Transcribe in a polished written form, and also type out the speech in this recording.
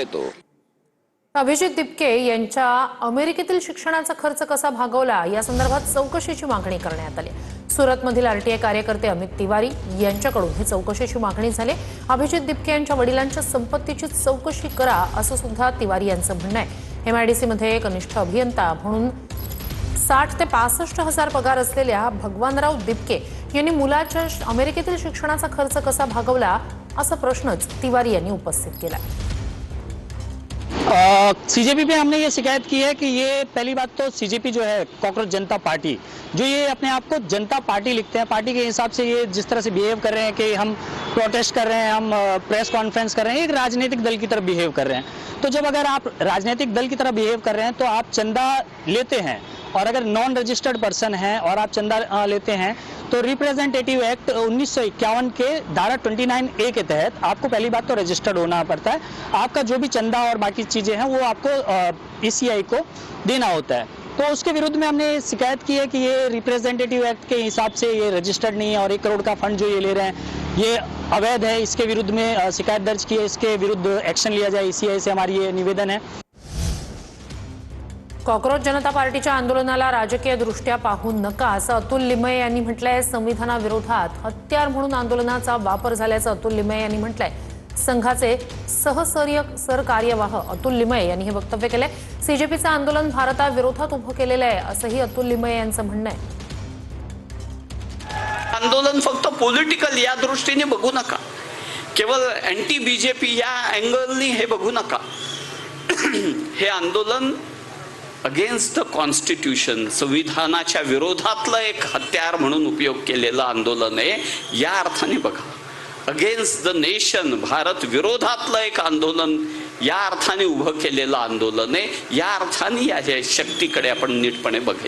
तो अभिजित दिपके यांच्या अमेरिकेतील शिक्षणाचा खर्च कसा भागवला या संदर्भात चौकशीची मागणी करण्यात आली। सुरतमधील आरटीआय कार्यकर्ते अमित तिवारी यांच्याकडून ही चौकशीची मागणी झाली। अभिजित दिपके यांच्या वडिलांच्या संपत्तीची चौकशी करा असं सुद्धा तिवारी यांचं म्हणणं आहे। एमआयडीसी मध्ये कनिष्ठ अभियंता म्हणून 60 ते 65 हजार पगार असलेल्या भगवानराव दिपके यांनी मुलाच्या अमेरिकेतील शिक्षणाचा खर्च कसा भागवला असा प्रश्नच तिवारी यांनी उपस्थित केला। सीजेपी पे हमने ये शिकायत की है कि ये पहली बात तो सीजेपी जो है कॉकरोच जनता पार्टी, जो ये अपने आप को जनता पार्टी लिखते हैं, पार्टी के हिसाब से ये जिस तरह से बिहेव कर रहे हैं कि हम प्रोटेस्ट कर रहे हैं, हम प्रेस कॉन्फ्रेंस कर रहे हैं, एक राजनीतिक दल की तरफ बिहेव कर रहे हैं। तो जब अगर आप राजनीतिक दल की तरह बिहेव कर रहे हैं तो आप चंदा लेते हैं, और अगर नॉन रजिस्टर्ड पर्सन है और आप चंदा लेते हैं तो रिप्रेजेंटेटिव एक्ट 1951 के धारा 29A के तहत आपको पहली बात तो रजिस्टर्ड होना पड़ता है। आपका जो भी चंदा और बाकी चीजें हैं वो आपको ईसीआई को देना होता है। तो उसके विरुद्ध में हमने शिकायत की है कि ये रिप्रेजेंटेटिव एक्ट के हिसाब से ये रजिस्टर्ड नहीं है और 1 करोड़ का फंड जो ये ले रहे हैं ये अवैध है। इसके विरुद्ध में शिकायत दर्ज की है, इसके विरुद्ध एक्शन लिया जाए, ईसीआई से हमारी ये निवेदन है। कॉकरोच जनता पार्टीच्या आंदोलनाला राजकीय दृष्ट्या पाहू नका असं अतुल लिमये यांनी म्हटलंय। संविधानाविरोधात हत्यार म्हणून आंदोलनाचा वापर झाल्याचं अतुल लिमये यांनी म्हटलंय। संघाचे सहकार्यवाह अतुल लिमये यांनी हे वक्तव्य केलंय। सीजेपीचं आंदोलन भारताविरोधात उभं केलेलं आहे असंही अतुल लिमये यांचं म्हणणं आहे। आंदोलन फक्त पॉलिटिकल या दृष्टीने बघू नका, केवळ अँटी बीजेपी या अँगलनी हे बघू नका। हे आंदोलन अगेन्स्ट द कॉन्स्टिट्यूशन, संविधानाच्या विरोधातलं एक हत्यार म्हणून उपयोग केलेलं आंदोलन आहे या अर्थाने बघा। अगेन्स्ट द नेशन, भारत विरोधातलं एक आंदोलन या अर्थाने उभं केलेलं आंदोलन आहे, या अर्थाने या शक्तीकडे आपण नीटपणे बघायचं।